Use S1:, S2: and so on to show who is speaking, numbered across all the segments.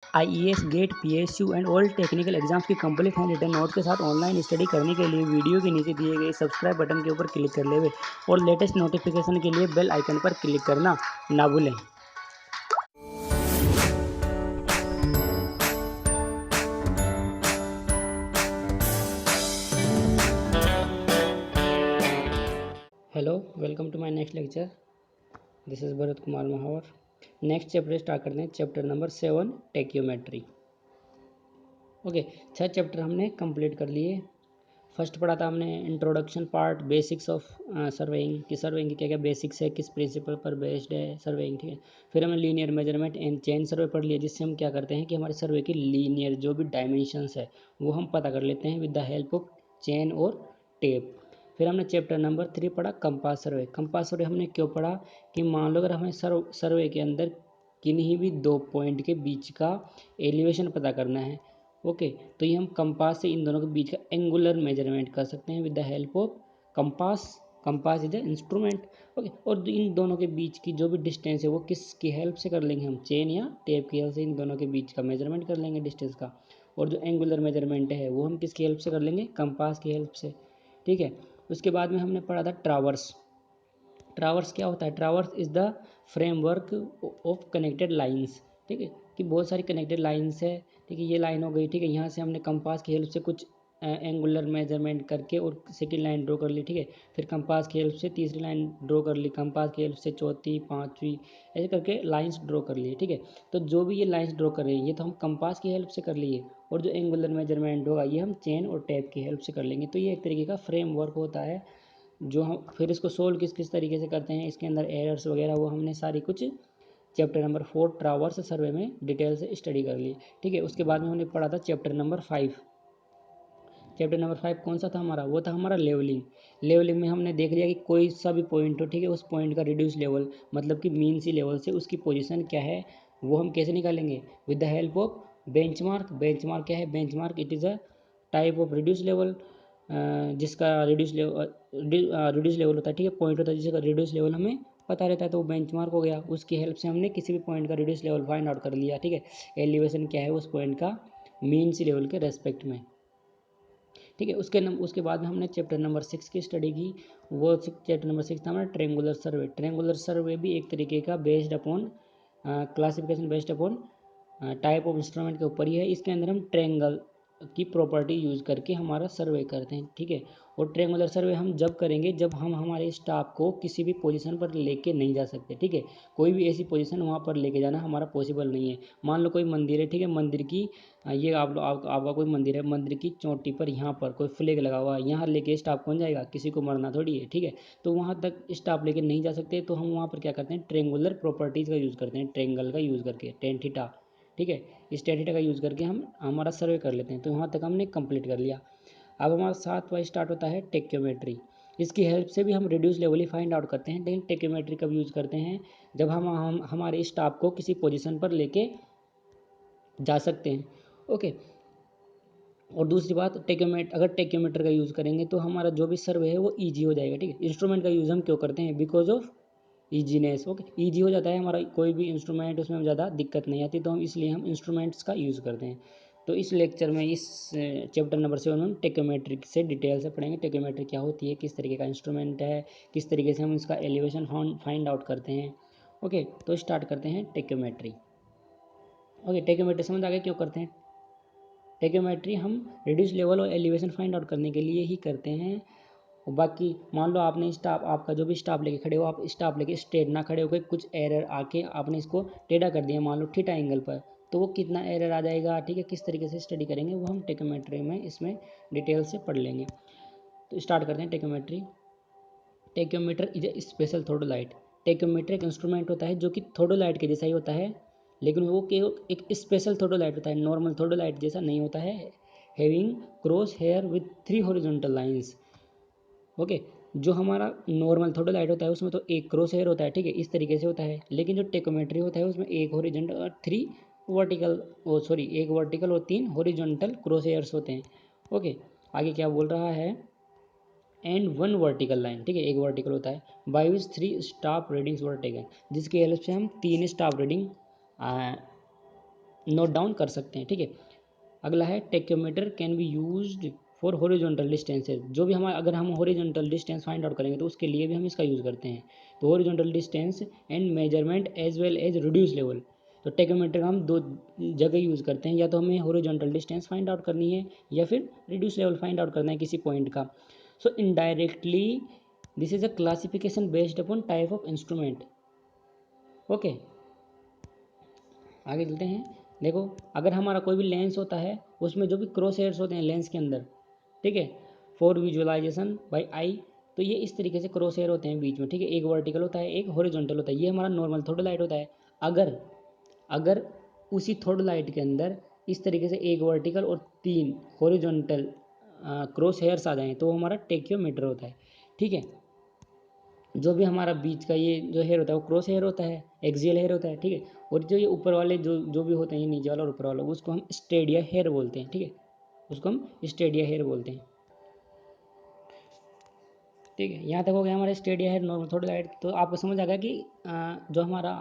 S1: IAS, GATE, PSU and all technical exams की complete hand written note के साथ online study करने के लिए वीडियो के नीचे दिए गए सब्सक्राइब बटन के ऊपर क्लिक कर लेवे और लेटेस्ट नोटिफिकेशन के लिए बेल आइकन पर क्लिक करना ना भूलें। Hello, welcome to my next lecture. This is Bharat Kumar Mahawar. Next chapter start करते हैं, chapter number 7 tacheometry. Okay, 6 chapter हमने कंप्लीट कर लिए। फर्स्ट पढ़ा था हमने introduction part, basics of surveying की सर्वेइंग की क्या क्या बेसिक्स है, किस प्रिंसिपल पर बेस्ड है सर्वेइंग, ठीक है। फिर हमने linear measurement and chain survey पढ़ लिया, जिससे हम क्या करते हैं कि हमारे सर्वे की लीनियर जो भी डायमेंशंस है वो हम पता कर लेते हैं with the help of chain और टेप। फिर हमने चैप्टर नंबर 3 पढ़ा कंपास सर्वे। कंपास सर्वे हमने क्यों पढ़ा कि मान लो अगर हमें सर्वे के अंदर किन्हीं भी 2 पॉइंट के बीच का एलिवेशन पता करना है, ओके, तो ये हम कंपास से इन दोनों के बीच का एंगुलर मेजरमेंट कर सकते हैं with the help of compass. Compass is the instrument, okay. और इन दोनों के बीच की जो भी डिस्टेंस है वो किसकी हेल्प से कर लेंगे हम, चेन या टेप की हेल्प से इन दोनों के बीच का मेजरमेंट कर लेंगे डिस्टेंस का। और जो एंगुलर मेजरमेंट है वो हम किसकी हेल्प से कर लेंगे, कंपास की हेल्प से, ठीक है। उसके बाद में हमने पढ़ा था ट्रावर्स। ट्रावर्स क्या होता है, traverse is the framework of connected lines, ठीक है, कि बहुत सारी कनेक्टेड लाइंस है, ठीक है। ये लाइन हो गई, ठीक है, यहाँ से हमने कंपास की हेल्प से कुछ एंगुलर मेजरमेंट करके और सेकंड लाइन ड्रॉ कर ली, ठीक है। फिर कंपास की हेल्प से तीसरी लाइन ड्रॉ कर ली, कंपास की हेल्प से चौथी, पांचवी, ऐसे करके लाइंस ड्रॉ कर लिए, ठीक है। तो जो भी ये लाइंस ड्रॉ कर रहे हैं ये तो हम कंपास की हेल्प से कर लिए, और जो एंगुलर मेजरमेंट होगा ये हम चेन और टेप की हेल्प से कर लेंगे। तो ये एक तरीके का फ्रेमवर्क होता है जो हम फिर इसको सोल्व किस किस तरीके से करते हैं, इसके अंदर एरर्स वगैरह वो हमने सारी कुछ चैप्टर नंबर 4 ट्रावर्स सर्वे में डिटेल से स्टडी कर ली, ठीक है। उसके बाद में हमने पढ़ा था चैप्टर नंबर 5। चैप्टर नंबर 5 कौन सा था हमारा, वो था हमारा लेवलिंग। लेवलिंग में हमने देख लिया कि कोई सा भी पॉइंट हो, ठीक है, उस पॉइंट का रिड्यूस लेवल मतलब कि मीन सी लेवल से उसकी पोजीशन क्या है वो हम कैसे निकालेंगे, with the help of benchmark. Benchmark क्या है, benchmark it is a type of reduce level, जिसका रिड्यूस लेवल होता है, ठीक है, पॉइंट होता है जिसका रिड्यूस लेवल हमें पता रहता है, तो वो बेंचमार्क हो गया। उसकी हेल्प से हमने किसी भी पॉइंट का रिड्यूस लेवल फाइंड आउट कर लिया, ठीक है। एलिवेशन क्या है उस पॉइंट का मीन सी लेवल के रेस्पेक्ट में, ठीक है। उसके बाद में हमने चैप्टर नंबर 6 की स्टडी की। वो चैप्टर नंबर 6 था हमारा ट्रेंगुलर सर्वे। ट्रेंगुलर सर्वे भी एक तरीके का based upon classification based upon type of instrument के ऊपर ही है। इसके अंदर हम ट्रेंगल की प्रॉपर्टी यूज़ करके हमारा सर्वे करते हैं, ठीक है। और ट्रेंगुलर सर्वे हम जब करेंगे जब हम हमारे स्टाफ को किसी भी पोजीशन पर लेके नहीं जा सकते, ठीक है। कोई भी ऐसी पोजीशन वहाँ पर लेके जाना हमारा पॉसिबल नहीं है। मान लो कोई मंदिर है, ठीक है, मंदिर की ये आपका कोई मंदिर है, मंदिर की चोटी पर यहाँ पर कोई फ्लैग लगा हुआ है, यहाँ लेके स्टाफ कौन जाएगा, किसी को मरना थोड़ी है, ठीक है। तो वहाँ तक स्टाफ लेके नहीं जा सकते, तो हम वहाँ पर क्या करते हैं, ट्रेंगुलर प्रॉपर्टीज़ का यूज़ करते हैं, ट्रेंगल का यूज़ करके, टेन थीटा, ठीक है। इस टेन थीटा का यूज़ करके हम हमारा सर्वे कर लेते हैं। तो वहाँ तक हमने कंप्लीट कर लिया। अब हमारा 7वां स्टार्ट होता है टेक्योमेट्री। इसकी हेल्प से भी हम रिड्यूस लेवल ही फाइंड आउट करते हैं, लेकिन टेक्योमेट्री कब यूज़ करते हैं, जब हम हमारे स्टाफ को किसी पोजीशन पर लेके जा सकते हैं, ओके। और दूसरी बात, अगर टेक्योमीटर का यूज़ करेंगे तो हमारा जो भी सर्वे है वो ईजी हो जाएगा, ठीक है। इंस्ट्रूमेंट का यूज़ हम क्यों करते हैं, because of easiness, okay. Easy हो जाता है हमारा कोई भी इंस्ट्रूमेंट, उसमें ज़्यादा दिक्कत नहीं आती, तो हम इसलिए हम इंस्ट्रूमेंट्स का यूज़ करते हैं। तो इस लेक्चर में इस चैप्टर नंबर 7 हम टेक्योमेट्रिक से डिटेल से पढ़ेंगे। टेक्योमेट्री क्या होती है, किस तरीके का इंस्ट्रूमेंट है, किस तरीके से हम इसका एलिवेशन फाइंड आउट करते हैं, ओके। तो स्टार्ट करते हैं टेक्योमेट्री। ओके, टेक्योमेट्री समझ आ गया क्यों करते हैं। टेक्योमेट्री हम रिड्यूस लेवल और एलिवेशन फाइंड आउट करने के लिए ही करते हैं। और बाकी मान लो आपने स्टाफ, आपका जो भी स्टाफ लेके खड़े हो, आप स्टाफ लेके स्ट्रेट ना खड़े होकर कुछ एरर आके आपने इसको टेढ़ा कर दिया, मान लो थीटा एंगल पर, तो वो कितना एरर आ जाएगा, ठीक है, किस तरीके से स्टडी करेंगे वो हम टेक्योमेट्री में इसमें डिटेल से पढ़ लेंगे। तो स्टार्ट करते हैं tacheometry. Tacheometer is a special theodolite. Tacheometer एक इंस्ट्रूमेंट होता है जो कि थोडोलाइट के जैसा ही होता है, लेकिन वो केवल एक स्पेशल थोडोलाइट होता है, नॉर्मल थोडोलाइट जैसा नहीं होता है। Having cross hair with 3 horizontal lines, okay. जो हमारा नॉर्मल थोडोलाइट होता है उसमें तो एक क्रॉस हेयर होता है, ठीक है, इस तरीके से होता है। लेकिन जो टेक्योमेट्री होता है उसमें एक हॉरिजॉन्टल और 3 वर्टिकल, ओ सॉरी, एक वर्टिकल और 3 हॉरिजॉन्टल क्रॉस हेयर्स होते हैं, ओके। आगे क्या बोल रहा है, एंड 1 वर्टिकल लाइन, ठीक है, एक वर्टिकल होता है, by which 3 staff readings were taken, जिसकी हेल्प से हम 3 स्टाफ रीडिंग नोट डाउन कर सकते हैं, ठीक है। अगला है tacheometer can be used for horizontal distances. जो भी हमारा अगर हम हॉरिजॉन्टल डिस्टेंस फाइंड आउट करेंगे तो उसके लिए भी हम इसका यूज़ करते हैं। तो horizontal distance and measurement as well as reduce level. तो टेक्योमीटर का हम दो जगह यूज़ करते हैं, या तो हमें हॉरिजॉन्टल डिस्टेंस फाइंड आउट करनी है या फिर रिड्यूस लेवल फाइंड आउट करना है किसी पॉइंट का। So indirectly this is a classification based upon type of instrument. Okay, आगे चलते हैं। देखो, अगर हमारा कोई भी लेंस होता है उसमें जो भी क्रॉस हेयर्स होते हैं लेंस के अंदर, ठीक है, फॉर विजुअलाइजेशन बाय आई, तो ये इस तरीके से क्रॉस हेयर होते हैं बीच में, ठीक है। एक वर्टिकल होता है, एक हॉरिजॉन्टल होता है। ये हमारा नॉर्मल थोड़ा लाइट होता है। अगर अगर उसी थोड़ा लाइट के अंदर इस तरीके से एक वर्टिकल और 3 हॉरिजॉन्टल क्रॉस हेयर्स आ जाएं तो हमारा टेक्योमीटर होता है, ठीक है। जो भी हमारा बीच का ये जो हेयर होता है वो क्रॉस हेयर होता है, एक्सियल हेयर होता है, ठीक है। और जो ये ऊपर वाले जो भी होते हैं, ये नीचे वाला और ऊपर वाला, उसको हम स्टेडिया हेयर बोलते हैं, ठीक है। उसको हम स्टेडिया हेयर बोलते हैं, ठीक है। यहाँ तक हो गया हमारा स्टेडिया हेयर नॉर्मल थोड़ी लाइट। तो आपको समझ आ गया कि जो हमारा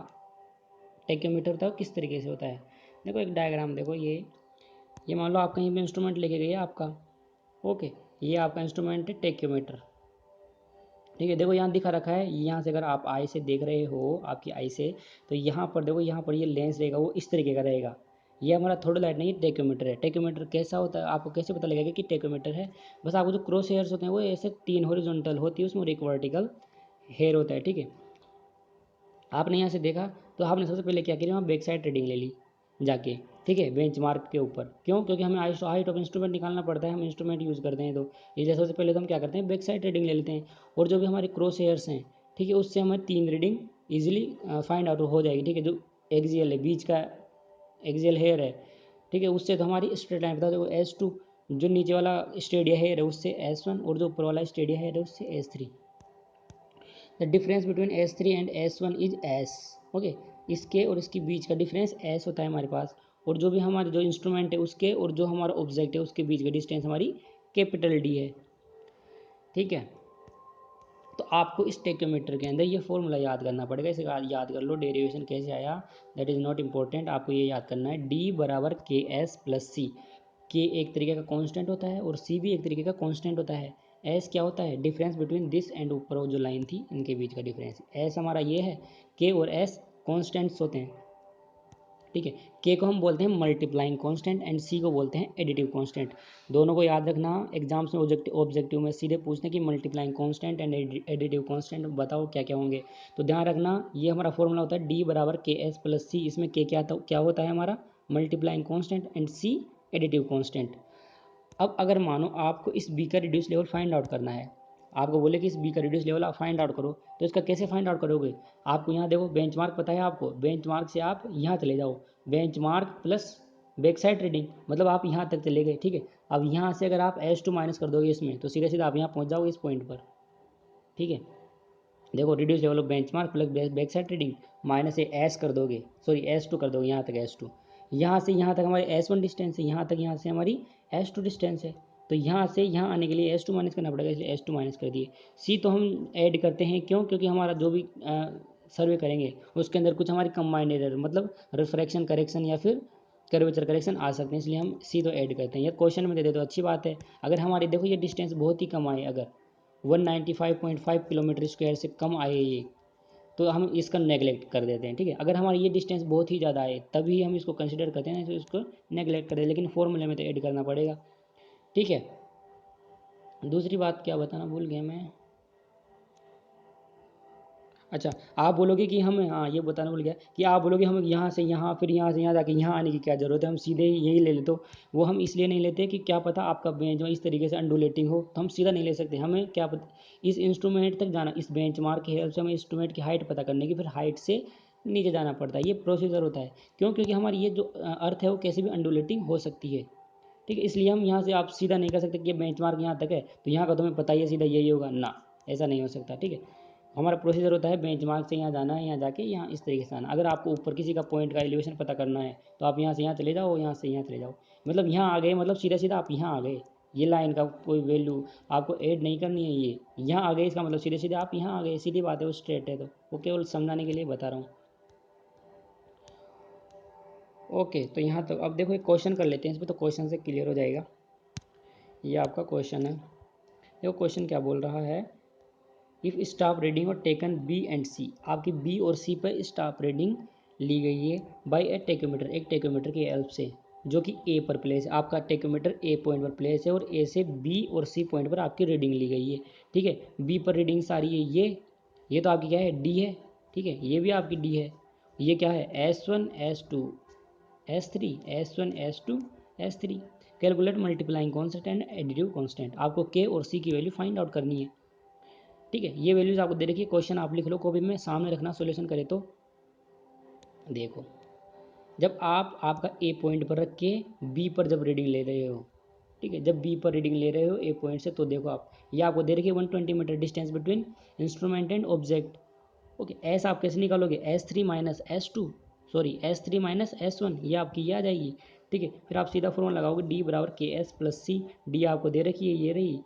S1: टेक्योमीटर होता है वो किस तरीके से होता है। देखो एक डायग्राम देखो, ये मान लो आप कहीं भी इंस्ट्रूमेंट लेके गए आपका, ओके, ये आपका इंस्ट्रूमेंट है टेक्योमीटर, ठीक है। देखो यहाँ दिखा रखा है, यहाँ से अगर आप आई से देख रहे हो आपकी आई से, तो यहाँ पर देखो, यहाँ पर ये लेंस रहेगा वो इस तरीके का रहेगा। ये हमारा थोड़ा लाइट नहीं, टेक्योमीटर है। टेक्योमीटर कैसा होता है, आपको कैसे पता लगेगा कि टेक्योमीटर है? बस आपको जो क्रॉस हेयर्स होते हैं वो ऐसे 3 हॉरिजॉन्टल होती है उसमें और एक वर्टिकल हेयर होता है, ठीक है। आपने यहाँ से देखा तो आपने सबसे पहले क्या किया, वहाँ बैक साइड रीडिंग ले ली जाके, ठीक है, बेंच मार्क के ऊपर। क्यों? क्योंकि हमें हाइट ऑफ इंस्ट्रूमेंट निकालना पड़ता है, हम इंस्ट्रूमेंट यूज़ करते हैं। तो ये सबसे पहले तो हम क्या करते हैं, बैक साइड रीडिंग ले लेते हैं। और जो भी हमारे क्रॉस हेयर्स हैं, ठीक है, उससे हमें 3 रीडिंग ईजिली फाइंड आउट हो जाएगी, ठीक है। जो एक्सियल है, बीच का एक्सियल हेयर है, ठीक है, उससे तो हमारी स्ट्रेट लाइन बता दो S2। जो नीचे वाला स्टेडिया हेयर है उससे S1, और जो ऊपर वाला स्टेडिया हेयर है उससे S3। The difference between S3 and S1 is S। Okay, इसके और इसके बीच का डिफरेंस S होता है हमारे पास। और जो भी हमारे जो इंस्ट्रूमेंट है उसके और जो हमारा ऑब्जेक्ट है उसके बीच का डिस्टेंस हमारी कैपिटल D है, ठीक है। तो आपको इस टेक्योमीटर के अंदर ये फॉर्मूला याद करना पड़ेगा। इसे याद कर लो, डेरिवेशन कैसे आया, दैट इज़ नॉट इम्पोर्टेंट। आपको ये याद करना है, D बराबर KS प्लस C। के एक तरीके का कांस्टेंट होता है और सी भी एक तरीके का कांस्टेंट होता है। एस क्या होता है, डिफरेंस बिटवीन दिस एंड ऊपर वो जो लाइन थी इनके बीच का डिफरेंस। एस हमारा ये है, के और एस कांस्टेंट्स होते हैं, ठीक है। के को हम बोलते हैं मल्टीप्लाइंग कांस्टेंट एंड सी को बोलते हैं एडिटिव कांस्टेंट। दोनों को याद रखना, एग्जाम्स में ऑब्जेक्टिव में सीधे पूछते हैं कि multiplying constant and additive constant बताओ क्या क्या होंगे। तो ध्यान रखना, ये हमारा फॉर्मूला होता है डी बराबर के एस प्लस सी। इसमें के क्या होता है हमारा, multiplying constant, and C additive constant. अब अगर मानो आपको इस बी का रिड्यूस लेवल फाइंड आउट करना है, आपको बोले कि इस बी का रिड्यूस लेवल आप फाइंड आउट करो, तो इसका कैसे फाइंड आउट करोगे? आपको यहाँ देखो बेंचमार्क पता है आपको, बेंचमार्क से आप यहाँ चले जाओ, benchmark plus back side reading, मतलब आप यहाँ तक चले गए, ठीक है। अब यहाँ से अगर आप S2 माइनस कर दोगे इसमें, तो सीधे सीधा आप यहाँ पहुँच जाओगे इस पॉइंट पर, ठीक है। देखो reduce level of benchmark plus back side reading minus से एस कर दोगे, सॉरी S2 कर दोगे, यहाँ तक S2। यहाँ से यहाँ तक हमारी S1 डिस्टेंस है, यहाँ से हमारी S2 डिस्टेंस है। तो यहाँ से यहाँ आने के लिए S2 माइनस करना पड़ेगा, इसलिए S2 माइनस कर दिए। सी तो हम ऐड करते हैं, क्यों? क्योंकि हमारा जो भी सर्वे करेंगे उसके अंदर कुछ हमारी कंबाइंड एरर, मतलब रिफ्रैक्शन करेक्शन या फिर कर्वेचर करेक्शन आ सकते हैं, इसलिए हम सी तो ऐड करते हैं। या क्वेश्चन में दे दे तो अच्छी बात है। अगर हमारी देखो ये डिस्टेंस बहुत ही कम आए, अगर 195.5 किलोमीटर स्क्वायर से कम आए ये, तो हम इसका नेगलेक्ट कर देते हैं, ठीक है। अगर हमारी ये डिस्टेंस बहुत ही ज़्यादा आए तभी हम इसको कंसिडर करते हैं, तो इसको नेगलेक्ट कर देते हैं, लेकिन फॉर्मूले में तो ऐड करना पड़ेगा, ठीक है। दूसरी बात क्या बताना भूल गया मैं, अच्छा, आप बोलोगे कि हम, हाँ ये बताना भूल गया कि आप बोलोगे हम यहाँ से यहाँ फिर यहाँ से यहाँ जाके यहाँ आने की क्या ज़रूरत है, हम सीधे यही ले लेते। तो वो हम इसलिए नहीं लेते कि क्या पता आपका बेंच इस तरीके से अंडुलेटिंग हो, तो हम सीधा नहीं ले सकते। हमें क्या पता इस इंस्ट्रूमेंट तक जाना, इस बेंच मार्क की हेल्प से हमें इंस्ट्रूमेंट की हाइट पता करने की, फिर हाइट से नीचे जाना पड़ता है, ये प्रोसीजर होता है। क्यों? क्योंकि हमारी ये जो अर्थ है वो कैसे भी अंडुलेटिंग हो सकती है, ठीक है। इसलिए हम यहाँ से आप सीधा नहीं कर सकते कि बेंच मार्क यहाँ तक है तो यहाँ का तुम्हें पता ही है सीधा यही होगा ना, ऐसा नहीं हो सकता, ठीक है। हमारा प्रोसीजर होता है बेंचमार्क से यहाँ जाना है, यहाँ जाके यहाँ इस तरीके से आना। अगर आपको ऊपर किसी का पॉइंट का एलिवेशन पता करना है तो आप यहाँ से यहाँ चले जाओ, यहाँ से यहाँ चले जाओ, मतलब यहाँ आ गए, मतलब सीधा सीधा आप यहाँ आ गए। ये लाइन का कोई वैल्यू आपको ऐड नहीं करनी है, ये यहाँ आ गए इसका मतलब सीधे सीधे आप यहाँ आ गए, सीधी बात है, वो स्ट्रेट है। तो वो केवल समझाने के लिए बता रहा हूँ। ओके, तो यहाँ तक अब देखो एक क्वेश्चन कर लेते हैं, इसमें तो क्वेश्चन से क्लियर हो जाएगा। ये आपका क्वेश्चन है, देखो क्वेश्चन क्या बोल रहा है। इफ़ स्टाफ रीडिंग और टेकन बी एंड सी, आपकी बी और सी पर स्टाफ रीडिंग ली गई है बाई ए टेकोमीटर, एक टेकोमीटर की हेल्प से, जो कि ए पर प्लेस है। आपका टेकोमीटर ए पॉइंट पर प्लेस है और ए से बी और सी पॉइंट पर आपकी रीडिंग ली गई है। ठीक है, बी पर रीडिंग सारी है ये तो आपकी क्या है, डी है। ठीक है, ये भी आपकी डी है। ये क्या है, S1 S2 S3 S1 S2 S3। Calculate multiplying constant and additive constant, आपको के और सी की वैल्यू फाइंड आउट करनी है। ठीक है, ये वैल्यूज आपको दे रखी है, क्वेश्चन आप लिख लो कॉपी में, सामने रखना, सॉल्यूशन करे तो देखो। जब आप आपका ए पॉइंट पर रख के बी पर जब रीडिंग ले रहे हो, ठीक है, जब बी पर रीडिंग ले रहे हो ए पॉइंट से, तो देखो आप, ये आपको दे रखी है 120 meter distance between instrument and object. Okay, S आप कैसे निकालोगे, S3 minus S2, sorry S3 minus S1, ये आपकी ये आ जाएगी। ठीक है, फिर आप सीधा फॉर्मूला लगाओगे, डी बराबर के एस प्लस सी। डी आपको दे रखी है, ये रही,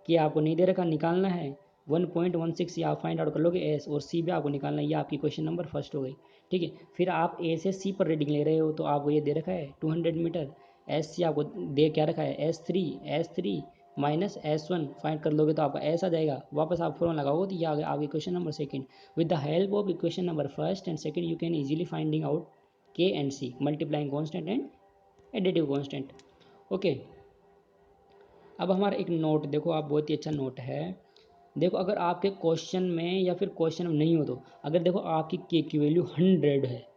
S1: कि आपको नहीं दे रखा, निकालना है 1.16, ये आप फाइंड आउट कर लोगे। एस और सी भी आपको निकालना है, ये आपकी क्वेश्चन नंबर फर्स्ट हो गई। ठीक है, फिर आप ए से सी पर रीडिंग ले रहे हो, तो आपको ये दे रखा है 200 मीटर। एस सी आपको दे क्या रखा है, S3 माइनस S1, फाइंड कर लोगे तो आपका एस आ जाएगा। वापस आप फॉर्मूला लगाओगे तो ये आ गया आगे question number second. With the help of equation number first and second you can easily finding out K and C, multiplying constant and additive constant. Okay, अब हमारा एक नोट देखो, आप बहुत ही अच्छा नोट है। देखो अगर आपके क्वेश्चन में या फिर क्वेश्चन में नहीं हो, तो अगर देखो आपकी के की वैल्यू 100 है,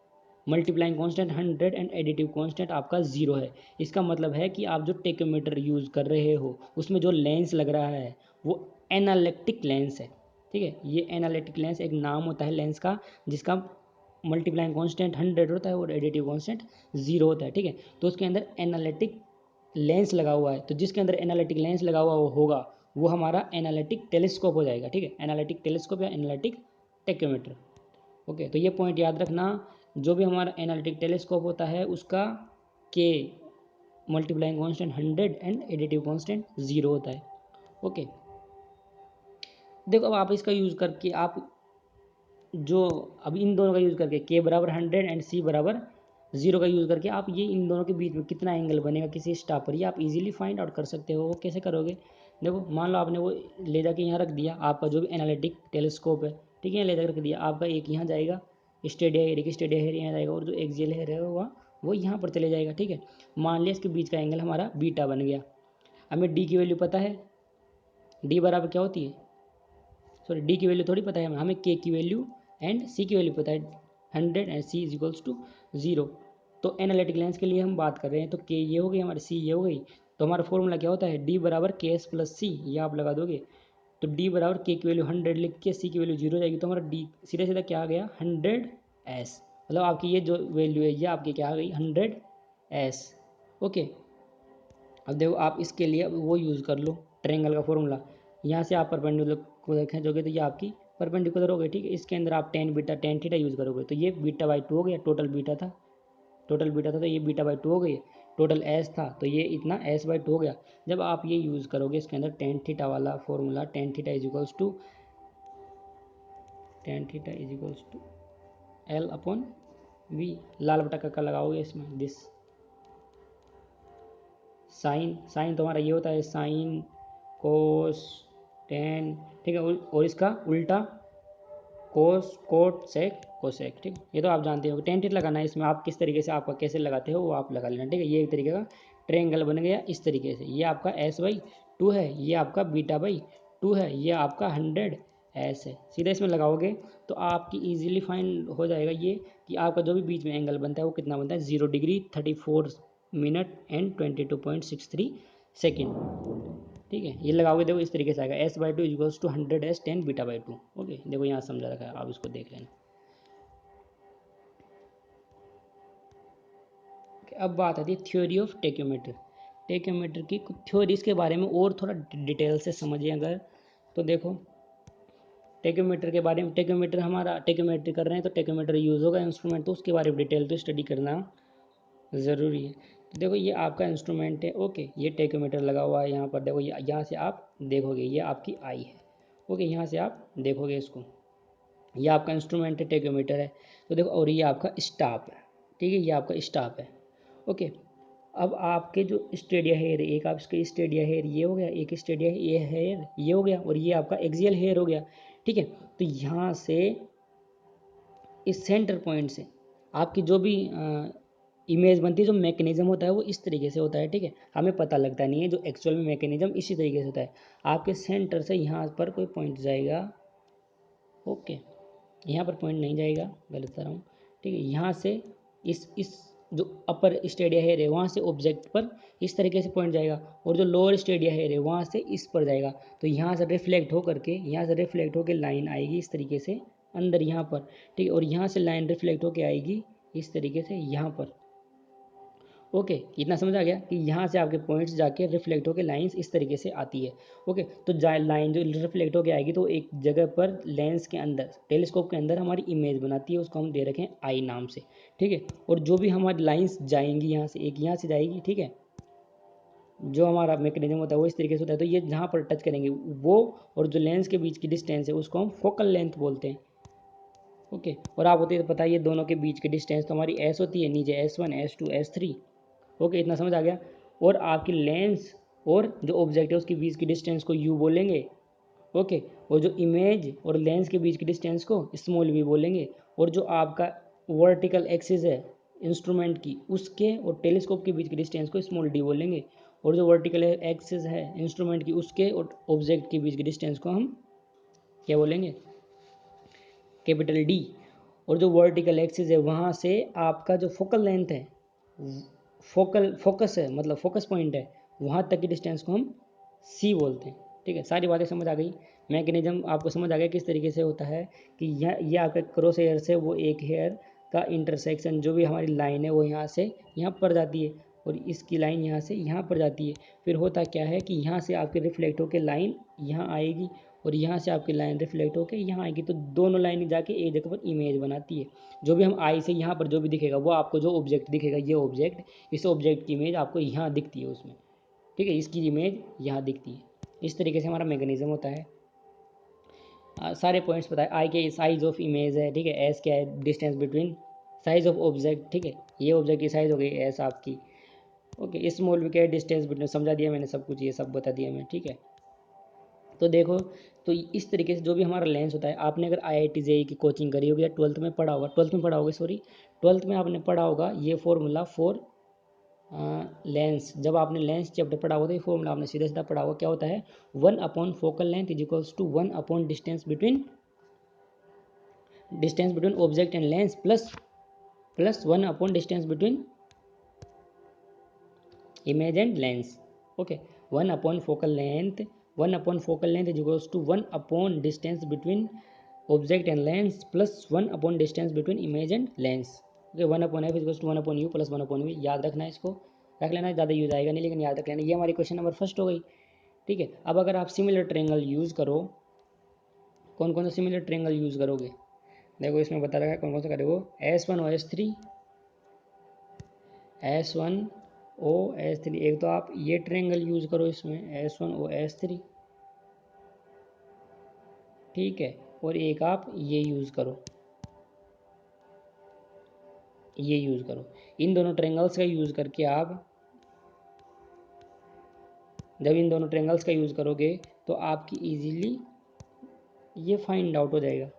S1: multiplying constant 100 and additive constant आपका 0 है, इसका मतलब है कि आप जो टेकोमीटर यूज़ कर रहे हो उसमें जो लेंस लग रहा है वो एनालिटिक लेंस है। ठीक है, ये एनालिटिक लेंस एक नाम होता है लेंस का, जिसका मल्टीप्लाइंग कांस्टेंट 100 होता है और एडिटिव कांस्टेंट 0 होता है। ठीक है, तो उसके अंदर एनालिटिक लेंस लगा हुआ है, तो जिसके अंदर एनालिटिक लेंस लगा हुआ होगा वो हमारा एनालिटिक टेलीस्कोप हो जाएगा। ठीक है, एनालिटिक टेलीस्कोप या एनालिटिक टेक्योमीटर। ओके, तो ये पॉइंट याद रखना, जो भी हमारा एनालिटिक टेलीस्कोप होता है उसका के multiplying constant 100 and additive constant 0 होता है। ओके, देखो अब आप इसका यूज़ करके आप जो अब इन दोनों का यूज़ करके के बराबर 100 एंड सी बराबर 0 का यूज़ करके आप ये इन दोनों के बीच में कितना एंगल बनेगा किसी स्टाफ पर, ये आप इजीली फाइंड आउट कर सकते हो। वो कैसे करोगे, देखो मान लो आपने वो ले जाके यहाँ रख दिया, आपका जो भी एनालिटिक टेलीस्कोप है, ठीक है, ले जाकर रख दिया, आपका एक यहाँ जाएगा, स्टेडिया एरिया की स्टेडिया एरिया यहाँ जाएगा, और जो एक्सियल हेयर है वो यहाँ पर चले जाएगा। ठीक है, मान लिया इसके बीच का एंगल हमारा बीटा बन गया। हमें डी की वैल्यू पता है, डी बराबर क्या होती है, सॉरी डी की वैल्यू थोड़ी पता है हमें के की वैल्यू एंड सी की वैल्यू पता है, 100 and C is equals to 0। तो एनालिटिक लेंस के लिए हम बात कर रहे हैं, तो के ये हो गई हमारी, सी ये हो गई, तो हमारा फॉर्मूला क्या होता है, डी बराबर के एस प्लस सी, ये आप लगा दोगे, तो डी बराबर के की वैल्यू 100 लिख के सी की वैल्यू 0 जाएगी, तो हमारा डी सीधा सीधा क्या आ गया 100 एस, मतलब आपकी ये जो वैल्यू है ये आपकी क्या आ गई 100 एस। ओके, अब देखो आप इसके लिए वो यूज़ कर लो ट्रायंगल का फॉर्मूला, यहाँ से आप परपेंडिकुलर को खींचोगे तो ये आपकी परपेंडिकुलर हो गई। ठीक है, इसके अंदर आप टेन थीटा यूज़ करोगे, तो ये बीटा बाई 2 हो गया, टोटल बीटा था तो ये बीटा बाई 2 हो गई, टोटल एस था तो ये इतना एस बाई 2 हो गया। जब आप ये यूज़ करोगे इसके अंदर टेन थीटा वाला formula, tan theta is equals to L upon V, लाल बटा का लगाओगे इसमें, दिस साइन तुम्हारा ये होता है साइन कोस टेन। ठीक है, और इसका उल्टा कोस कोट सेक कोसेक। ठीक, ये तो आप जानते हो, टेन थीटा लगाना है इसमें, आप किस तरीके से आपका कैसे लगाते हो वो आप लगा लेना। ठीक है, ये एक तरीके का ट्रायंगल बन गया इस तरीके से, ये आपका एस बाई 2 है, ये आपका बीटा बाई 2 है, ये आपका 100 एस है। सीधा इसमें लगाओगे तो आपकी इजीली फाइंड हो जाएगा ये, कि आपका जो भी बीच में एंगल बनता है वो कितना बनता है, 0 डिग्री 34 मिनट एंड 22.63 सेकेंड। ठीक है, ये लगाओगे देखो इस तरीके से आएगा, S by 2 equals to 100 S 10 beta by 2। Okay, देखो यहाँ समझा रखा है, आप इसको देख लेना। अब बात आती है थ्योरी ऑफ टेक्योमीटर। टेक्योमीटर की कुछ थ्योरीज के बारे में और थोड़ा डिटेल से समझिए अगर, तो देखो टेक्योमीटर के बारे में, टेक्योमीटर हमारा टेक्योमेट्री कर रहे हैं तो टेक्योमीटर यूज़ होगा इंस्ट्रूमेंट, तो उसके बारे में डिटेल तो स्टडी करना ज़रूरी है। तो देखो ये आपका इंस्ट्रूमेंट है, ओके, ये टेकोमीटर लगा हुआ है यहाँ पर, देखो यहाँ से आप देखोगे ये आपकी आई है। ओके, यहाँ से आप देखोगे इसको, ये आपका इंस्ट्रूमेंट है टेकोमीटर है। तो देखो और ये आपका स्टाफ है। ठीक है, ये आपका स्टाफ है। ओके, अब आपके जो स्टेडिया हेयर है, एक आपके स्टेडिया हेयर ये हो गया, एक स्टेडिया ये हेयर ये हो गया, और ये आपका एक्सियल हेयर हो गया। ठीक है, तो यहाँ से इस सेंटर पॉइंट से आपकी जो भी इमेज बनती है, जो मैकेनिज्म होता है वो इस तरीके से होता है। ठीक है, हमें पता लगता नहीं है, जो एक्चुअल में मैकेनिज्म इसी तरीके से होता है। आपके सेंटर से यहाँ पर कोई पॉइंट जाएगा। ओके, यहाँ पर पॉइंट नहीं जाएगा, गलत कर रहा हूँ। ठीक है, यहाँ से इस जो अपर स्टेडिया हेयर है वहाँ से ऑब्जेक्ट पर इस तरीके से पॉइंट जाएगा, और जो लोअर स्टेडिया हेयर है वहाँ से इस पर जाएगा। तो यहाँ से रिफ्लेक्ट होकर के, यहाँ से रिफ्लेक्ट होकर लाइन आएगी इस तरीके से अंदर यहाँ पर। ठीक है, और यहाँ से लाइन रिफ्लेक्ट होकर आएगी इस तरीके से यहाँ पर। ओके, इतना समझ आ गया कि यहाँ से आपके पॉइंट्स जाके रिफ्लेक्ट होकर लाइंस इस तरीके से आती है। ओके, तो लाइन जो रिफ्लेक्ट होकर आएगी तो एक जगह पर लेंस के अंदर, टेलीस्कोप के अंदर हमारी इमेज बनाती है, उसको हम दे रखें आई नाम से। ठीक है, और जो भी हमारी लाइंस जाएंगी यहाँ से, एक यहाँ से जाएगी। ठीक है, जो हमारा मैकेनिज्म होता है वो इस तरीके से होता है। तो ये जहाँ पर टच करेंगे वो, और जो लेंस के बीच की डिस्टेंस है उसको हम फोकल लेंथ बोलते हैं। ओके, और आप होते पता है ये दोनों के बीच की डिस्टेंस तो हमारी एस होती है, नीचे S1 S2 S3। ओके, इतना समझ आ गया। और आपकी लेंस और जो ऑब्जेक्ट है उसके बीच की डिस्टेंस को यू बोलेंगे। ओके, और जो इमेज और लेंस के बीच की डिस्टेंस को स्मॉल वी बोलेंगे। और जो आपका वर्टिकल एक्सिस है इंस्ट्रूमेंट की, उसके और टेलीस्कोप के बीच की डिस्टेंस को स्मॉल डी बोलेंगे। और जो वर्टिकल एक्सिस है इंस्ट्रूमेंट की, उसके और ऑब्जेक्ट के बीच की डिस्टेंस को हम क्या बोलेंगे, कैपिटल डी। और जो वर्टिकल एक्सिस है वहाँ से आपका जो फोकल लेंथ है, फोकस है, मतलब फोकस पॉइंट है, वहाँ तक की डिस्टेंस को हम सी बोलते हैं। ठीक है, सारी बातें समझ आ गई। मैकेनिज्म आपको समझ आ गया किस तरीके से होता है कि यह आपके क्रॉस हेयर से वो एक हेयर का इंटरसेक्शन, जो भी हमारी लाइन है वो यहाँ से यहाँ पर जाती है, और इसकी लाइन यहाँ से यहाँ पर जाती है। फिर होता क्या है कि यहाँ से आपके रिफ्लेक्ट होकर लाइन यहाँ आएगी, और यहाँ से आपकी लाइन रिफ्लेक्ट होकर यहाँ आएगी। तो दोनों लाइन जाके एक जगह पर इमेज बनाती है। जो भी हम आई से यहाँ पर जो भी दिखेगा वो आपको जो ऑब्जेक्ट दिखेगा, ये ऑब्जेक्ट, इस ऑब्जेक्ट की इमेज आपको यहाँ दिखती है उसमें। ठीक है, इसकी इमेज यहाँ दिखती है। इस तरीके से हमारा मैकेनिज्म होता है। सारे पॉइंट्स बताए। आई के साइज ऑफ इमेज है। ठीक है, एस क्या है, distance between size of object. ठीक है, ये ऑब्जेक्ट की साइज हो गई एस आपकी। ओके, स्मॉल भी क्या है, डिस्टेंस बिटवीन, समझा दिया मैंने सब कुछ, ये सब बता दिया मैं। ठीक है, तो देखो, तो इस तरीके से जो भी हमारा लेंस होता है, आपने अगर IIT JEE की कोचिंग करी होगी या ट्वेल्थ में पढ़ा होगा, ट्वेल्थ में आपने पढ़ा होगा ये फॉर्मूला फॉर लेंस। जब आपने लेंस चैप्टर पढ़ा होगा तो ये फॉर्मूला आपने सीधा सीधा पढ़ा होगा। क्या होता है, 1 upon focal length is equals to 1 upon distance between object and lens plus 1 upon distance between image and lens. Okay, 1 upon focal length is equals to 1 upon distance between object and lens plus 1 upon distance between image and lens. Okay, 1 upon F is to 1 upon U plus 1 upon V. याद रखना है, इसको रख लेना, ज़्यादा use आएगा नहीं लेकिन याद रख लेना। ये हमारी क्वेश्चन नंबर फर्स्ट हो गई। ठीक है, अब अगर आप सिमिलर ट्रेंगल यूज़ करो, कौन कौन सा सिमिलर ट्रेंगल यूज़ करोगे, देखो इसमें बता रखा है कौन कौन सा करोगे। S1OS3 S1OS3, एक तो आप ये ट्रेंगल यूज़ करो इसमें S1OS3। ठीक है, और एक आप ये यूज़ करो, इन दोनों ट्रेंगल्स का यूज़ करके आप, जब इन दोनों ट्रेंगल्स का यूज़ करोगे तो आपकी इजीली ये फाइंड आउट हो जाएगा।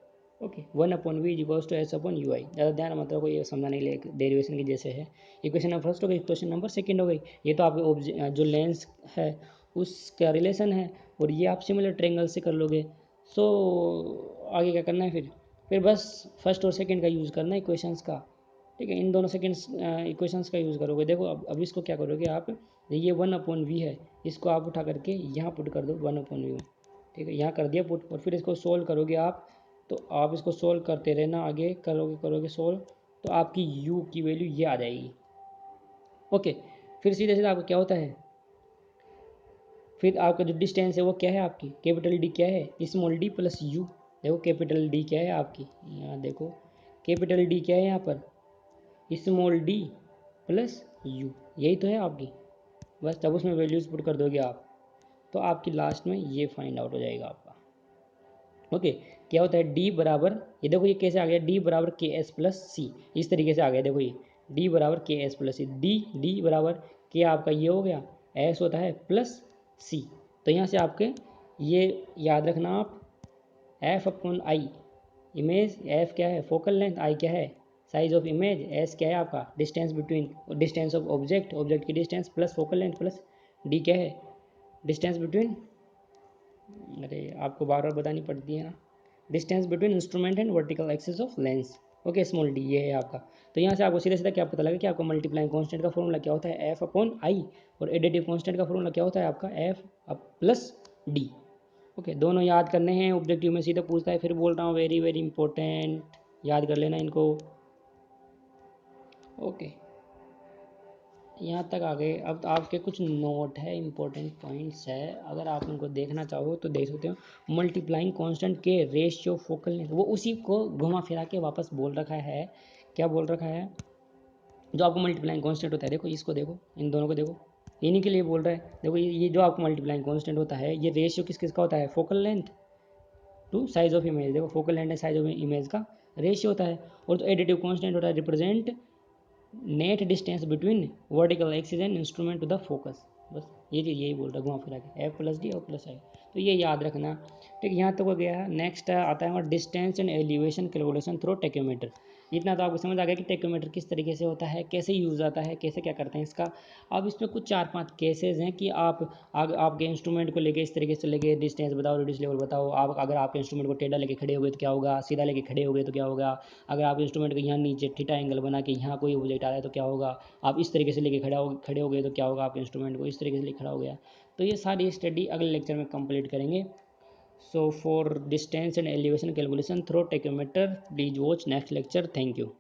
S1: Okay, 1 upon V equals to S upon U I. ज़्यादा ध्यान मतलब को ये समझाने के लिए डेरिवेशन की जैसे है। इक्वेशन नंबर फर्स्ट हो गई, क्वेश्चन नंबर सेकंड हो गई। ये तो आपके जो लेंस है उसका रिलेशन है, और ये आप सिमिलर ट्रेंगल से कर लोगे। सो आगे क्या करना है, फिर बस फर्स्ट और सेकंड का यूज़ करना है इक्वेशंस का। ठीक है, इन दोनों सेकंड्स इक्वेशंस का यूज़ करोगे। देखो अब इसको क्या करोगे आप, ये 1 अपॉन वी है, इसको आप उठा करके यहाँ पुट कर दो 1 अपॉन वी। ठीक है, यहाँ कर दिया पुट, और फिर इसको सोल्व करोगे आप। तो आप इसको सोल्व करते रहना, आगे करोगे सोल्व, तो आपकी u की वैल्यू ये आ जाएगी। ओके, फिर सीधे सीधे आपका क्या होता है, फिर आपका जो डिस्टेंस है वो क्या है, आपकी कैपिटल डी क्या है, स्मॉल डी प्लस यू। देखो कैपिटल डी क्या है आपकी, यहाँ देखो कैपिटल डी क्या है यहाँ पर, स्मॉल डी प्लस यू, यही तो है आपकी। बस जब उसमें वैल्यूज पुट कर दोगे आप, तो आपकी लास्ट में ये फाइंड आउट हो जाएगा आपका। ओके, क्या होता है डी बराबर, ये देखो ये कैसे आ गया, डी बराबर के एस प्लस सी, इस तरीके से आ गया। देखो ये डी बराबर के एस प्लस सी, डी बराबर के आपका ये हो गया, एस होता है प्लस सी। तो यहाँ से आपके ये याद रखना आप, F upon I image, F क्या है फोकल लेंथ, आई क्या है साइज ऑफ इमेज, एस क्या है आपका distance between, distance of object, object की distance plus focal length plus D क्या है डिस्टेंस बिटवीन, अरे आपको बार बार बतानी पड़ती है ना, distance between instrument and vertical axis of lens. Okay small D ये है आपका। तो यहाँ से आपको सीधा सीधा क्या पता लगा कि आपका मल्टीप्लाइंग कांस्टेंट का फॉर्मूला क्या होता है, एफ अपॉन आई, और एडिटिव कांस्टेंट का फॉर्मूला क्या होता है आपका F up plus D. Okay दोनों याद करने हैं, ऑब्जेक्टिव में सीधा पूछता है, फिर बोल रहा हूँ वेरी वेरी इंपॉर्टेंट, याद कर लेना इनको। ओके यहाँ तक आ गए। अब आपके कुछ नोट है, इंपॉर्टेंट पॉइंट्स है, अगर आप उनको देखना चाहो तो देख सकते हो। मल्टीप्लाइंग कांस्टेंट के रेशियो फोकल लेंथ, वो उसी को घुमा फिरा के वापस बोल रखा है, क्या बोल रखा है, जो आपको मल्टीप्लाइंग कांस्टेंट होता है, देखो इसको देखो, इन दोनों को देखो, इन्हीं के लिए बोल रहा है। देखो ये जो आपको मल्टीप्लाइंग कांस्टेंट होता है, ये रेशियो किस किस का होता है, focal length to size of image. देखो फोकल लेंथ है साइज ऑफ इमेज का रेशियो होता है, और जो एडिटिव कांस्टेंट होता है represent net distance between vertical axis and instrument to the focus. बस ये चीज़ यही बोल रहा है घुमा फिरा के, एफ प्लस डी और प्लस आई, तो ये याद रखना। ठीक यहाँ तक हो गया है। नेक्स्ट आता है हमारा distance and elevation calculation through tacheometer. इतना तो आपको समझ आ गया कि टेक्योमीटर किस तरीके से होता है, कैसे यूज़ आता है, कैसे क्या करते हैं इसका। अब इसमें कुछ 4-5 केसेस हैं कि आप आपके इंस्ट्रूमेंट को लेके इस तरीके से लेके डिस्टेंस बताओ, रेडियस लेवल बताओ। आप अगर आपके इंस्ट्रूमेंट को टेढ़ा लेके खड़े हो गए तो क्या होगा, सीधा लेके खड़े हो गए तो क्या होगा, अगर आप इंस्ट्रूमेंट को यहाँ नीचे थीटा एंगल बना के यहाँ कोई ऑब्जेक्ट आ रहा है तो क्या होगा, आप इस तरीके से लेके खड़े हो गए तो क्या होगा, आप इंस्ट्रूमेंट को इस तरीके से लेके खड़ा हो गया। तो ये सारी स्टडी अगले लेक्चर में कंप्लीट करेंगे। So for distance and elevation calculation through tachometer, please watch next lecture. Thank you.